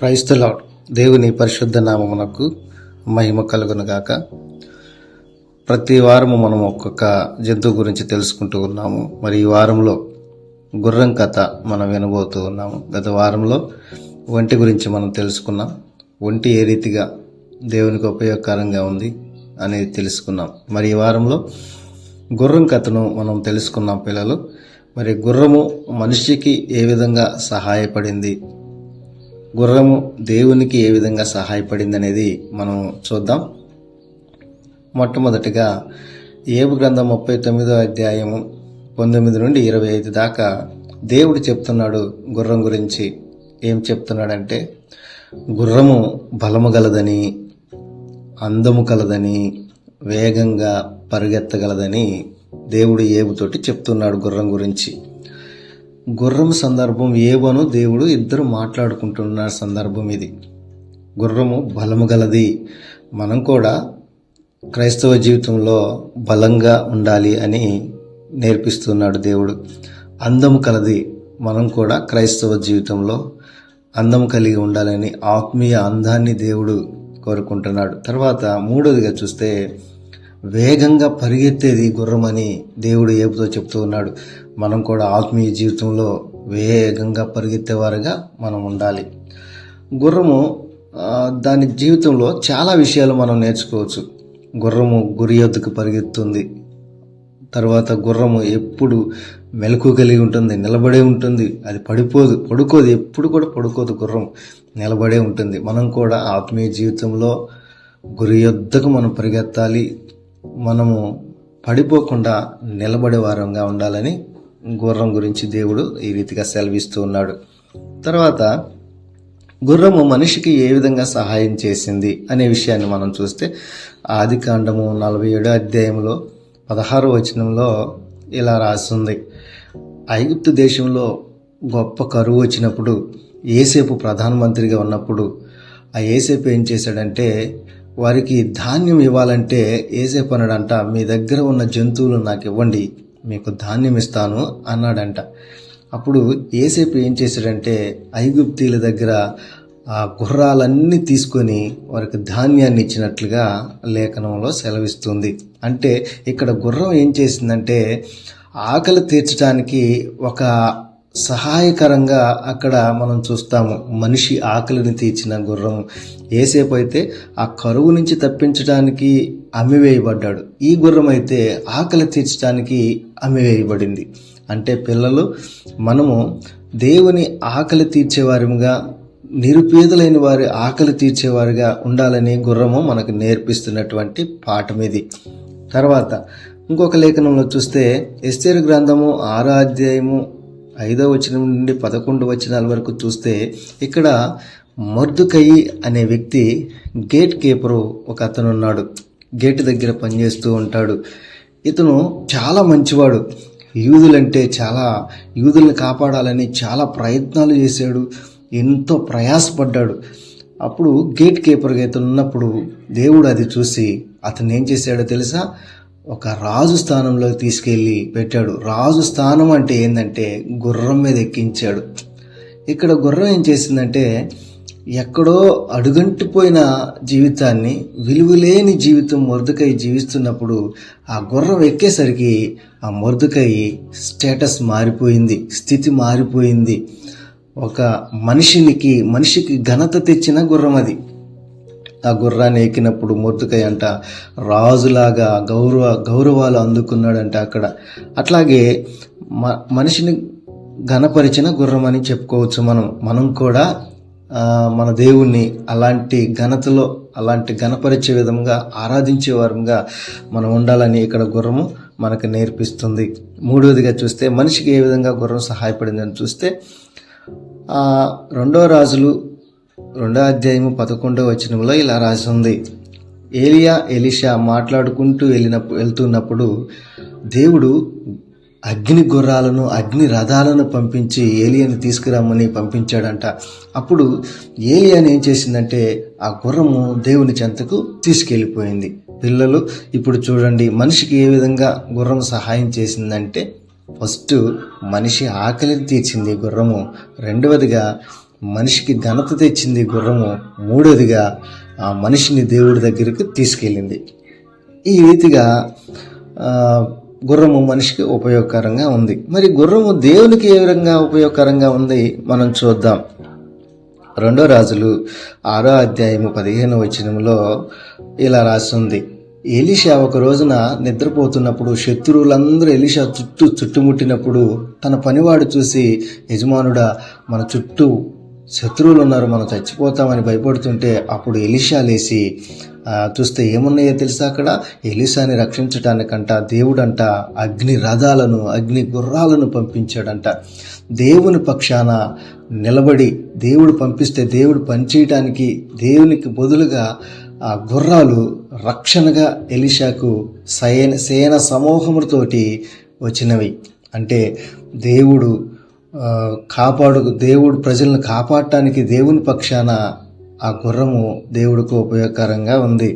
Praise the lord. దేవుని పరిశుద్ధ నామమునకు మహిమ కలుగునుగాక. ప్రతి వారము మనం ఒక్కొక్క జంతువు గురించి తెలుసుకుంటూ ఉన్నాము. మరి ఈ వారంలో గుర్రం కథ మనం వినబోతూ ఉన్నాము. గత వారంలో ఒంటి గురించి మనం తెలుసుకున్నాం. ఒంటి ఏ రీతిగా దేవునికి ఉపయోగకరంగా ఉంది అనేది తెలుసుకున్నాం. మరి ఈ వారంలో గుర్రం కథను మనం తెలుసుకున్నాం పిల్లలు. మరి గుర్రము మనిషికి ఏ విధంగా సహాయపడింది, గుర్రము దేవునికి ఏ విధంగా సహాయపడింది అనేది మనం చూద్దాం. మొట్టమొదటిగా యోబు గ్రంథం 39వ అధ్యాయము 19 నుండి 25 దాకా దేవుడు చెప్తున్నాడు గుర్రం గురించి. ఏం చెప్తున్నాడంటే, గుర్రము బలము గలదని, అందము కలదని, వేగంగా పరిగెత్తగలదని దేవుడు యోబుతోటి చెప్తున్నాడు గుర్రం గురించి. గుర్రం సందర్భం యోబును దేవుడు ఇద్దరు మాట్లాడుకుంటున్న సందర్భం ఇది. గుర్రము బలము గలది. మనం కూడా క్రైస్తవ జీవితంలో బలంగా ఉండాలి అని నేర్పిస్తున్నాడు దేవుడు. అందము కలది. మనం కూడా క్రైస్తవ జీవితంలో అందము కలిగి ఉండాలని, ఆత్మీయ అందాన్ని దేవుడు కోరుకుంటున్నాడు. తర్వాత మూడోదిగా చూస్తే వేగంగా పరిగెత్తేది గుర్రం అని దేవుడు యోబుతో చెప్తూ ఉన్నాడు. మనం కూడా ఆత్మీయ జీవితంలో వేగంగా పరిగెత్తేవారుగా మనం ఉండాలి. గుర్రము దాని జీవితంలో చాలా విషయాలు మనం నేర్చుకోవచ్చు. గుర్రము గురి యొద్దకు పరిగెత్తుంది. తర్వాత గుర్రము ఎప్పుడు మెలకు కలిగి ఉంటుంది, నిలబడే ఉంటుంది. అది పడుకోదు, ఎప్పుడు కూడా పడుకోదు. గుర్రం నిలబడే ఉంటుంది. మనం కూడా ఆత్మీయ జీవితంలో గురి యొద్దకు మనం పరిగెత్తాలి. మనము పడిపోకుండా నిలబడే వారంగా ఉండాలని గుర్రం గురించి దేవుడు ఈ రీతిగా సెలవిస్తూ ఉన్నాడు. తర్వాత గుర్రము మనిషికి ఏ విధంగా సహాయం చేసింది అనే విషయాన్ని మనం చూస్తే ఆదికాండము 47వ అధ్యాయంలో 16వ వచనంలో ఇలా రాస్తుంది. ఐగుప్తు దేశంలో గొప్ప కరువు వచ్చినప్పుడు, యోసేపు ప్రధానమంత్రిగా ఉన్నప్పుడు ఆ యోసేపు ఏం చేశాడంటే, వారికి ధాన్యం ఇవ్వాలంటే యోసేపు అన్నాడంట, మీ దగ్గర ఉన్న జంతువులు నాకు ఇవ్వండి, మీకు ధాన్యం ఇస్తాను అన్నాడంట. అప్పుడు యోసేపు ఏం చేశాడంటే, ఐగుప్తీల దగ్గర ఆ గుర్రాలన్నీ తీసుకొని వారికి ధాన్యాన్ని ఇచ్చినట్లుగా లేఖనంలో సెలవిస్తుంది. అంటే ఇక్కడ గుర్రం ఏం చేసిందంటే, ఆకలి తీర్చడానికి ఒక సహాయకరంగా అక్కడ మనం చూస్తాము. మనిషి ఆకలిని తీర్చిన గుర్రం. యోసేపు అయితే ఆ కరువు నుంచి తప్పించడానికి అమ్మివేయబడ్డాడు. ఈ గుర్రం అయితే ఆకలి తీర్చడానికి అమ్మివేయబడింది. అంటే పిల్లలు, మనము దేవుని ఆకలి తీర్చేవారిగా, నిరుపేదలైన వారి ఆకలి తీర్చేవారిగా ఉండాలని గుర్రము మనకు నేర్పిస్తున్నటువంటి పాఠం ఇది. తర్వాత ఇంకొక లేఖనంలో చూస్తే ఎస్తేరు గ్రంథము 6వ అధ్యాయము 5వ వచనం నుండి 11 వచనాల వరకు చూస్తే ఇక్కడ మొర్దుకయి అనే వ్యక్తి, గేట్ కీపరు ఒక అతను ఉన్నాడు. గేటు దగ్గర పనిచేస్తూ ఉంటాడు. ఇతను చాలా మంచివాడు. యూదుల్ని కాపాడాలని చాలా ప్రయత్నాలు చేశాడు. ఎంతో ప్రయాసపడ్డాడు. అప్పుడు గేట్ కీపర్గా ఇతను ఉన్నప్పుడు దేవుడు అది చూసి అతను ఏం చేశాడో తెలుసా? ఒక రాజు స్థానంలో తీసుకెళ్ళి పెట్టాడు. రాజు స్థానం అంటే ఏంటంటే గుర్రం మీద ఎక్కించాడు. ఇక్కడ గుర్రం ఏం చేసిందంటే, ఎక్కడో అడుగంటిపోయిన జీవితాన్ని, విలువలేని జీవితం మొర్దుకై జీవిస్తున్నప్పుడు ఆ గుర్రం ఎక్కేసరికి ఆ మొర్దుకై స్టేటస్ మారిపోయింది, స్థితి మారిపోయింది. ఒక మనిషికి ఘనత తెచ్చిన గుర్రం అది. ఆ గుర్రాన్ని ఎక్కినప్పుడు మొర్దుకై అంట రాజులాగా గౌరవాలు అందుకున్నాడంట అక్కడ. అట్లాగే మనిషిని ఘనపరిచిన గుర్రం అని చెప్పుకోవచ్చు. మనం కూడా మన దేవుణ్ణి అలాంటి ఘనతలో, అలాంటి ఘనపరిచే విధంగా, ఆరాధించే వారంగా మనం ఉండాలని ఇక్కడ గుర్రము మనకు నేర్పిస్తుంది. మూడవదిగా చూస్తే మనిషికి ఏ విధంగా గుర్రం సహాయపడిందని చూస్తే 2వ రాజులు 2వ అధ్యాయము 11వ వచనంలో ఇలా రాసి ఉంది. ఏలియా ఎలీషా మాట్లాడుకుంటూ వెళ్తున్నప్పుడు దేవుడు అగ్ని గుర్రాలను, అగ్ని రథాలను పంపించి ఏలియాని తీసుకురమ్మని పంపించాడంట. అప్పుడు ఏలియాని ఏం చేసిందంటే, ఆ గుర్రము దేవుని చెంతకు తీసుకెళ్ళిపోయింది. పిల్లలు, ఇప్పుడు చూడండి మనిషికి ఏ విధంగా గుర్రం సహాయం చేసిందంటే, ఫస్ట్ మనిషి ఆకలిని తీర్చింది గుర్రము. రెండవదిగా మనిషికి ఘనత తెచ్చింది గుర్రము. మూడోదిగా ఆ మనిషిని దేవుడి దగ్గరికి తీసుకెళ్ళింది. ఈ రీతిగా గుర్రము మనిషికి ఉపయోగకరంగా ఉంది. మరి గుర్రము దేవునికి ఏ విధంగా ఉపయోగకరంగా ఉంది మనం చూద్దాం. 2 రాజులు 6వ అధ్యాయము 15వ వచనంలో ఇలా రాస్తుంది. ఎలీషా ఒక రోజున నిద్రపోతున్నప్పుడు శత్రువులందరూ ఎలీషా చుట్టుముట్టినప్పుడు తన పనివాడు చూసి, యజమానుడా, మన చుట్టూ శత్రువులు ఉన్నారు, మనం చచ్చిపోతామని భయపడుతుంటే అప్పుడు ఎలీషా లేచి చూస్తే ఏమున్నాయో తెలుసా? అక్కడ ఎలీషాని రక్షించడానికంట దేవుడంట అగ్ని రథాలను, అగ్ని గుర్రాలను పంపించాడంట. దేవుని పక్షాన నిలబడి దేవుడు పంపిస్తే దేవుడు పనిచేయటానికి దేవునికి బదులుగా ఆ గుర్రాలు రక్షణగా ఎలీషాకు సేన సమూహములతోటి వచ్చినవి. అంటే దేవుడు దేవుడు ప్రజలను కాపాడటానికి దేవుని పక్షాన ఆ గుర్రము దేవుడికి ఉపయోగకరంగా ఉంది.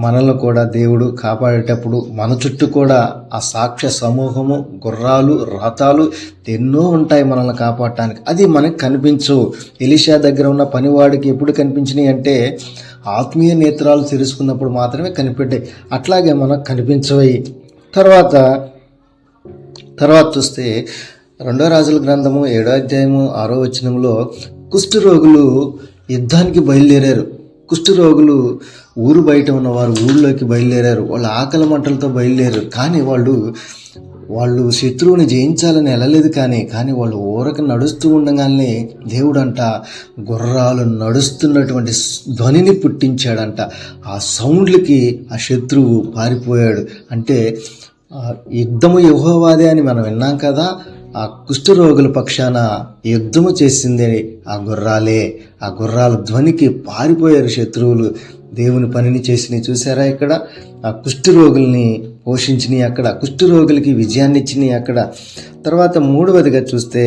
మనల్ని కూడా దేవుడు కాపాడేటప్పుడు మన చుట్టూ కూడా ఆ సాక్ష్య సమూహము, గుర్రాలు, రథాలు ఎన్నో ఉంటాయి మనల్ని కాపాడటానికి. అది మనకు కనిపించవు. ఎలీషా దగ్గర ఉన్న పనివాడికి ఎప్పుడు కనిపించినాయి అంటే ఆత్మీయ నేత్రాలు తెరుచుకున్నప్పుడు మాత్రమే కనిపెట్టాయి. అట్లాగే మనకు కనిపించవయి. తర్వాత చూస్తే 2 రాజుల గ్రంథము 7వ అధ్యాయము 6వ వచనంలో కుష్ఠరోగులు యుద్ధానికి బయలుదేరారు. కుష్ఠరోగులు ఊరు బయట ఉన్నవారు ఊళ్ళోకి బయలుదేరారు. వాళ్ళు ఆకలి మంటలతో బయలుదేరారు. కానీ వాళ్ళు శత్రువుని జయించాలని వెళ్ళలేదు. కానీ వాళ్ళు ఊరక నడుస్తూ ఉండగానే దేవుడంట గుర్రాలు నడుస్తున్నటువంటి ధ్వనిని పుట్టించాడంట. ఆ సౌండ్లకి ఆ శత్రువు పారిపోయాడు. అంటే యుద్ధము యెహోవాదే అని మనం విన్నాం కదా. ఆ కుష్ఠరోగుల పక్షాన యుద్ధము చేసింది ఆ గుర్రాలే. ఆ గుర్రాల ధ్వనికి పారిపోయారు శత్రువులు. దేవుని పనిని చేసినవి చూసారా? ఇక్కడ ఆ కుష్ఠరోగుల్ని పోషించినవి అక్కడ, కుష్ఠరోగులకి విజయాన్ని ఇచ్చినవి అక్కడ. తర్వాత 3వదిగా చూస్తే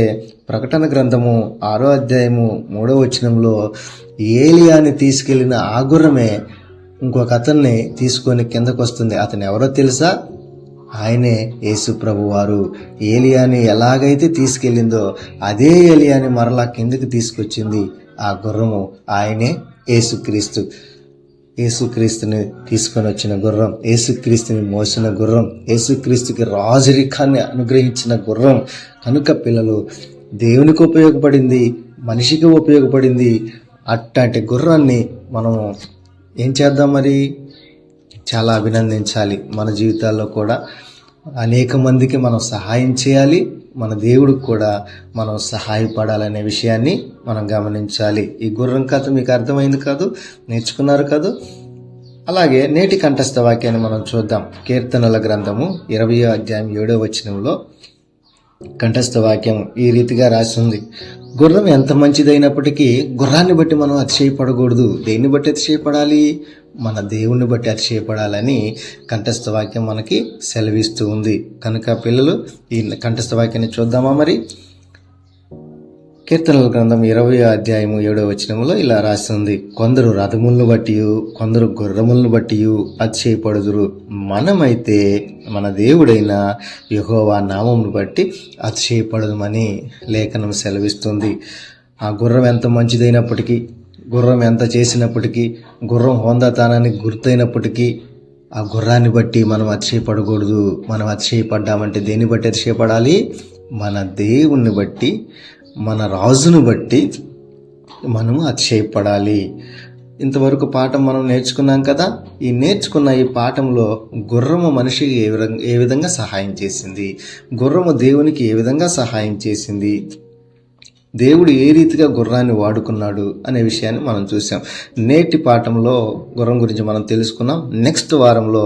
ప్రకటన గ్రంథము 6వ అధ్యాయము 3వ వచనంలో ఏలియాని తీసుకెళ్లిన ఆ గుర్రమే ఇంకొక అతన్ని తీసుకొని కిందకు వస్తుంది. అతను ఎవరో తెలుసా? ఆయనే యేసు ప్రభు వారు. ఏలియాని ఎలాగైతే తీసుకెళ్ళిందో అదే ఏలియాని మరలా కిందకి తీసుకొచ్చింది ఆ గుర్రము. ఆయనే యేసుక్రీస్తు. యేసుక్రీస్తుని తీసుకొని వచ్చిన గుర్రం, యేసుక్రీస్తుని మోసిన గుర్రం, యేసుక్రీస్తుకి రాజరికాన్ని అనుగ్రహించిన గుర్రం. కనుక పిల్లలు, దేవునికి ఉపయోగపడింది, మనిషికి ఉపయోగపడింది. అట్లాంటి గుర్రాన్ని మనం ఏం చేద్దాం? మరి చాలా అభినందించాలి. మన జీవితాల్లో కూడా అనేక మందికి మనం సహాయం చేయాలి. మన దేవుడికి కూడా మనం సహాయపడాలనే విషయాన్ని మనం గమనించాలి. ఈ గుర్రం కథ మీకు అర్థమైంది కాదు? నేర్చుకున్నారు కాదు? అలాగే నేటి కంఠస్థ వాక్యాన్ని మనం చూద్దాం. కీర్తనల గ్రంథము 20వ అధ్యాయం 7వ వచనంలో కంఠస్థ వాక్యం ఈ రీతిగా రాసి ఉంది. గుర్రం ఎంత మంచిదైనప్పటికీ గుర్రాన్ని బట్టి మనం అతిశయపడకూడదు. దేన్ని బట్టి అతిశయపడాలి? మన దేవుణ్ణి బట్టి అతిశయపడాలని కంఠస్థ వాక్యం మనకి సెలవిస్తూ ఉంది. కనుక పిల్లలు, ఈ కంఠస్థ వాక్యాన్ని చూద్దామా? మరి కీర్తనల గ్రంథం 20వ అధ్యాయము 7వ వచనంలో ఇలా రాసి ఉంది. కొందరు రథములను బట్టి, కొందరు గుర్రములను బట్టి అతిశయపడుదురు. మనమైతే మన దేవుడైన యెహోవా నామమును బట్టి అతిశయపడదుమని లేఖనం సెలవిస్తుంది. ఆ గుర్రం ఎంత మంచిదైనప్పటికీ, గుర్రం ఎంత చేసినప్పటికీ, గుర్రం హోందాతనానికి గుర్తైనప్పటికీ ఆ గుర్రాన్ని బట్టి మనం అతిశయపడకూడదు. మనం అతిశయపడ్డామంటే దేన్ని బట్టి అతిశయపడాలి? మన దేవుణ్ణి బట్టి, మన రాజును బట్టి మనము అతిశయపడాలి. ఇంతవరకు పాఠం మనం నేర్చుకున్నాం కదా. ఈ నేర్చుకున్న ఈ పాఠంలో గుర్రము మనిషికి ఏ విధంగా సహాయం చేసింది, గుర్రము దేవునికి ఏ విధంగా సహాయం చేసింది, దేవుడు ఏ రీతిగా గుర్రాన్ని వాడుకున్నాడు అనే విషయాన్ని మనం చూసాం. నేటి పాఠంలో గుర్రం గురించి మనం తెలుసుకున్నాం. నెక్స్ట్ వారంలో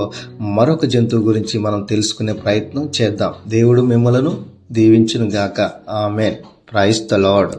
మరొక జంతువు గురించి మనం తెలుసుకునే ప్రయత్నం చేద్దాం. దేవుడు మిమ్మలను దీవించును గాక. ఆమేన్. Praise the lord.